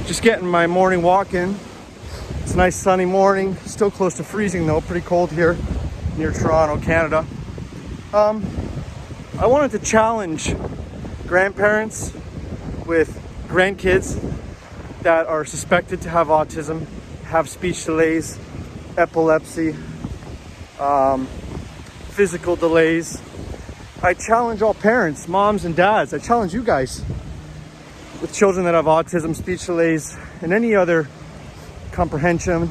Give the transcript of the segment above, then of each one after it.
Just getting my morning walk in. It's a nice sunny morning, still close to freezing though, pretty cold here near Toronto, Canada. I wanted to challenge grandparents with grandkids that are suspected to have autism, have speech delays, epilepsy, physical delays. I challenge all parents, moms and dads. I challenge you guys with children that have autism, speech delays, and any other comprehension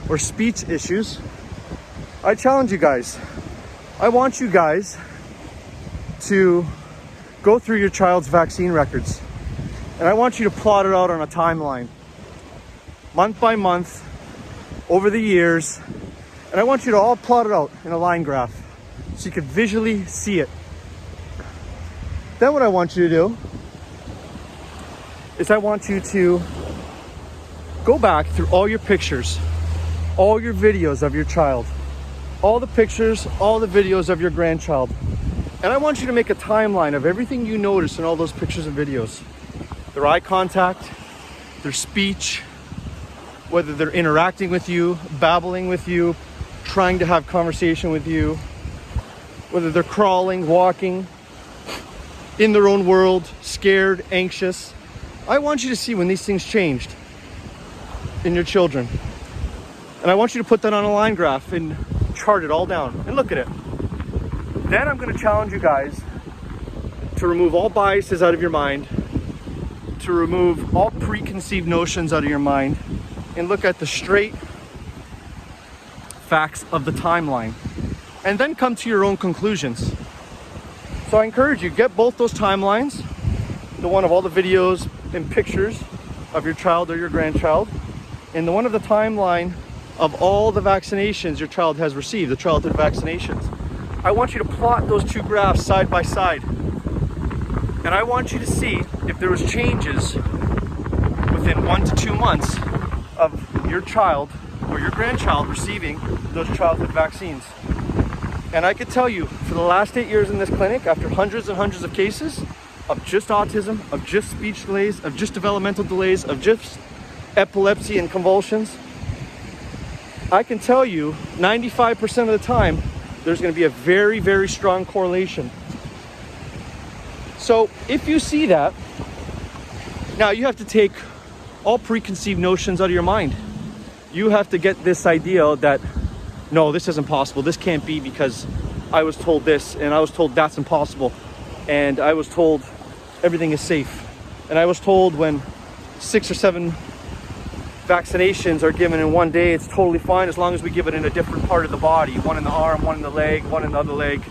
or speech issues. I challenge you guys. I want you guys to go through your child's vaccine records. And I want you to plot it out on a timeline, month by month, over the years. And I want you to all plot it out in a line graph so you could visually see it. Then what I want you to do is I want you to go back through all your pictures, all your videos of your child, all the pictures, all the videos of your grandchild. And I want you to make a timeline of everything you notice in all those pictures and videos. Their eye contact, their speech, whether they're interacting with you, babbling with you, trying to have conversation with you, whether they're crawling, walking, in their own world, scared, anxious. I want you to see when these things changed in your children. And I want you to put that on a line graph and chart it all down and look at it. Then I'm going to challenge you guys to remove all biases out of your mind, to remove all preconceived notions out of your mind, and look at the straight facts of the timeline. And then come to your own conclusions. So I encourage you, get both those timelines, the one of all the videos and pictures of your child or your grandchild, and the one of the timeline of all the vaccinations your child has received, the childhood vaccinations. I want you to plot those two graphs side by side. And I want you to see if there was changes within 1 to 2 months of your child or your grandchild receiving those childhood vaccines. And I could tell you, for the last 8 years in this clinic, after hundreds and hundreds of cases of just autism, of just speech delays, of just developmental delays, of just epilepsy and convulsions, I can tell you 95% of the time, there's going to be a very, very strong correlation. So if you see that, now you have to take all preconceived notions out of your mind. You have to get this idea that, no, this isn't possible. This can't be because I was told this and I was told that's impossible. And I was told everything is safe. And I was told when 6 or 7 vaccinations are given in one day, it's totally fine as long as we give it in a different part of the body. One in the arm, one in the leg, one in the other leg.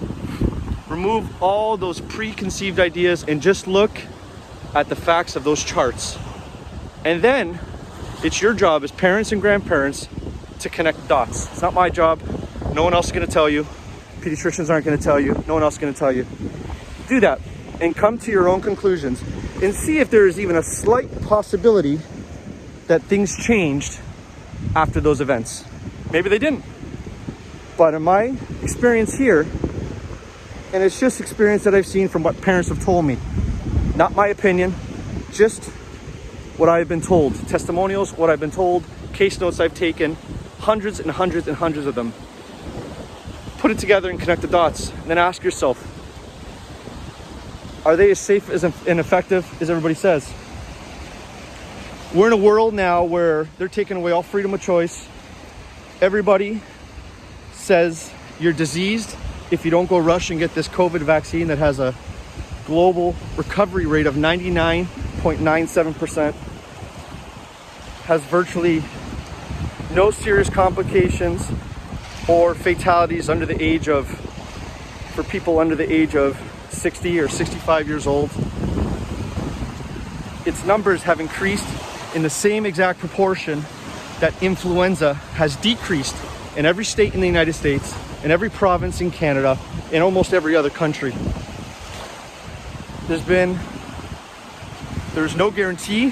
Remove all those preconceived ideas and just look at the facts of those charts. And then it's your job as parents and grandparents to connect the dots. It's not my job. No one else is going to tell you. Pediatricians aren't going to tell you. No one else is going to tell you. Do that and come to your own conclusions and see if there is even a slight possibility that things changed after those events. Maybe they didn't. But in my experience here, and it's just experience that I've seen from what parents have told me, not my opinion, just what I've been told, testimonials, what I've been told, case notes I've taken, hundreds and hundreds and hundreds of them. Put it together and connect the dots. And then ask yourself, are they as safe and effective as everybody says? We're in a world now where they're taking away all freedom of choice. Everybody says you're diseased if you don't go rush and get this COVID vaccine that has a global recovery rate of 99.97%, has virtually no serious complications or fatalities for people under the age of 60 or 65 years old. Its numbers have increased in the same exact proportion that influenza has decreased in every state in the United States, in every province in Canada, in almost every other country. There's no guarantee.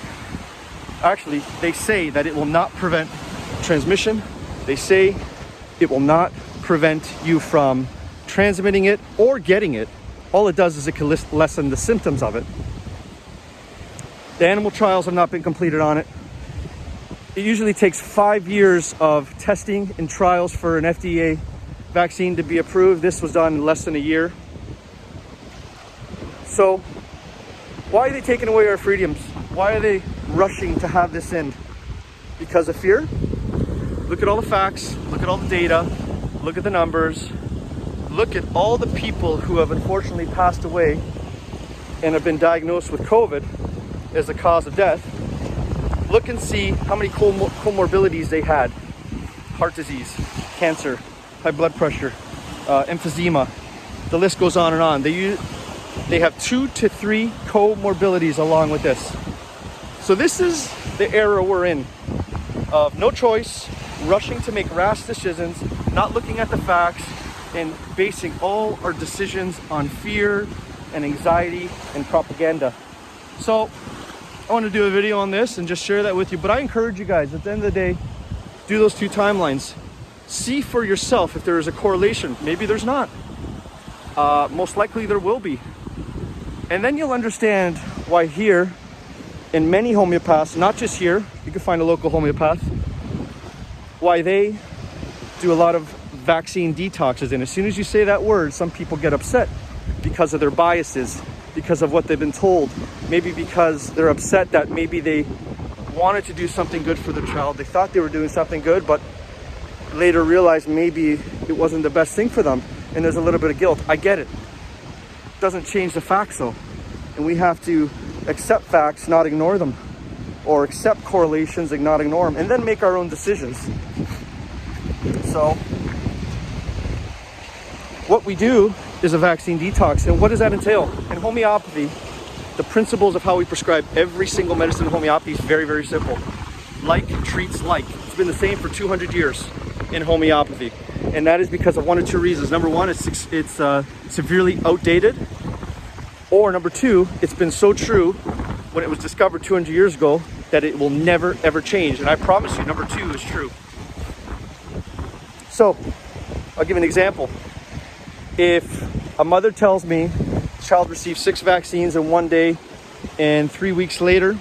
Actually, they say that it will not prevent transmission. They say it will not prevent you from transmitting it or getting it. All it does is it can lessen the symptoms of it. The animal trials have not been completed on it. It usually takes 5 years of testing and trials for an FDA vaccine to be approved. This was done in less than a year. So why are they taking away our freedoms? Why are they rushing to have this in? Because of fear? Look at all the facts, look at all the data, look at the numbers, look at all the people who have unfortunately passed away and have been diagnosed with COVID as the cause of death. Look and see how many comorbidities they had. Heart disease, cancer, high blood pressure, emphysema. The list goes on and on. They have 2 to 3 comorbidities along with this. So this is the era we're in of no choice, rushing to make rash decisions, not looking at the facts, and basing all our decisions on fear and anxiety and propaganda. So I want to do a video on this and just share that with you. But I encourage you guys, at the end of the day, do those 2 timelines. See for yourself if there is a correlation. Maybe there's not. Most likely there will be. And then you'll understand why here, in many homeopaths, not just here, you can find a local homeopath, why they do a lot of vaccine detoxes. And as soon as you say that word, some people get upset because of their biases, because of what they've been told. Maybe because they're upset that maybe they wanted to do something good for their child. They thought they were doing something good, but later realized maybe it wasn't the best thing for them. And there's a little bit of guilt. I get it. Doesn't change the facts though. And we have to accept facts, not ignore them. Or accept correlations and not ignore them. And then make our own decisions. So what we do is a vaccine detox. And what does that entail? In homeopathy, the principles of how we prescribe every single medicine in homeopathy is very, very simple. Like treats like. It's been the same for 200 years in homeopathy. And that is because of 1 or 2 reasons. Number one, it's severely outdated. Or number 2, it's been so true when it was discovered 200 years ago that it will never, ever change. And I promise you, number 2 is true. So, I'll give an example. If a mother tells me the child received 6 vaccines in 1 day and 3 weeks later,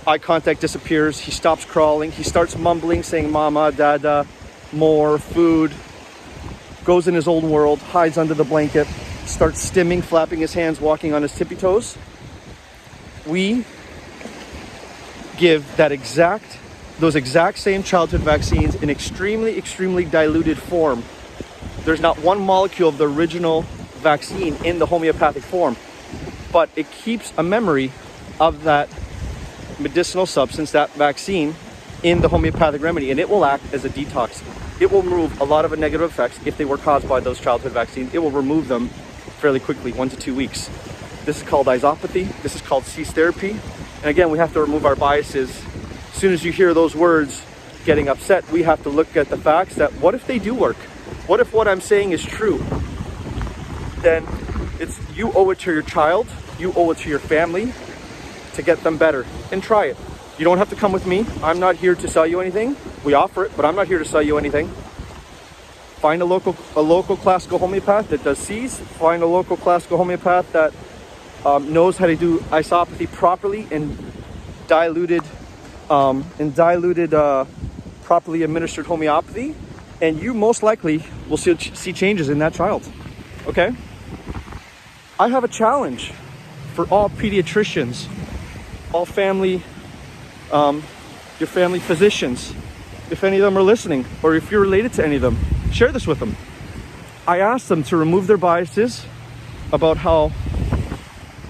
eye contact disappears, he stops crawling, he starts mumbling, saying mama, dada, more, food, goes in his old world, hides under the blanket, starts stimming, flapping his hands, walking on his tippy toes, we give those exact same childhood vaccines in extremely, extremely diluted form. There's not one molecule of the original vaccine in the homeopathic form, but it keeps a memory of that medicinal substance, that vaccine, in the homeopathic remedy, and it will act as a detox. It will remove a lot of the negative effects if they were caused by those childhood vaccines. It will remove them fairly quickly, 1 to 2 weeks. This is called isopathy. This is called cease therapy. And again, we have to remove our biases. As soon as you hear those words getting upset, we have to look at the facts that what if they do work? What if what I'm saying is true? Then you owe it to your child, you owe it to your family to get them better, and try it. You don't have to come with me. I'm not here to sell you anything. We offer it, but I'm not here to sell you anything. Find a local classical homeopath that does C's. Find a local classical homeopath that knows how to do isopathy properly and diluted, properly administered homeopathy, and you most likely will see changes in that child. Okay? I have a challenge for all pediatricians, all family, your family physicians, if any of them are listening, or if you're related to any of them, share this with them. I asked them to remove their biases about how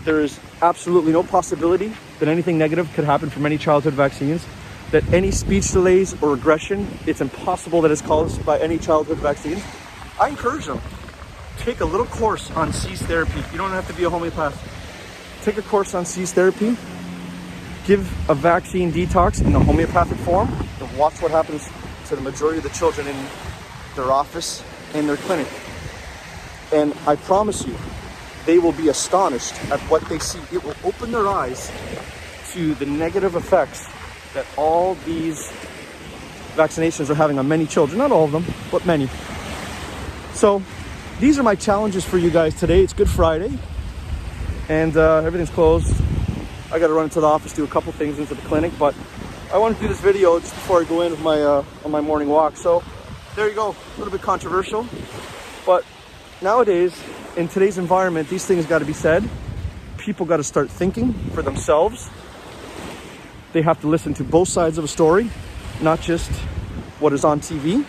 there is absolutely no possibility that anything negative could happen from any childhood vaccines, that any speech delays or aggression, it's impossible that it's caused by any childhood vaccines. I encourage them, take a little course on cease therapy. You don't have to be a homeopath. Take a course on cease therapy, give a vaccine detox in the homeopathic form, and watch what happens to the majority of the children in their office and their clinic. And I promise you, they will be astonished at what they see. It will open their eyes to the negative effects that all these vaccinations are having on many children. Not all of them, but many. So these are my challenges for you guys today. It's Good Friday, and everything's closed. I got to run into the office, do a couple things into the clinic, but I wanted to do this video just before I go in with my on my morning walk. So there you go, a little bit controversial, but nowadays in today's environment, these things got to be said. People got to start thinking for themselves. They have to listen to both sides of a story, not just what is on TV.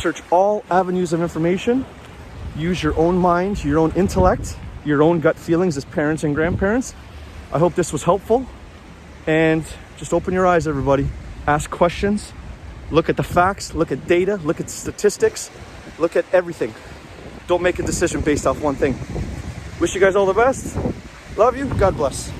Search all avenues of information. Use your own mind, your own intellect, your own gut feelings as parents and grandparents. I hope this was helpful. And just open your eyes, everybody. Ask questions. Look at the facts. Look at data. Look at statistics. Look at everything. Don't make a decision based off one thing. Wish you guys all the best. Love you. God bless.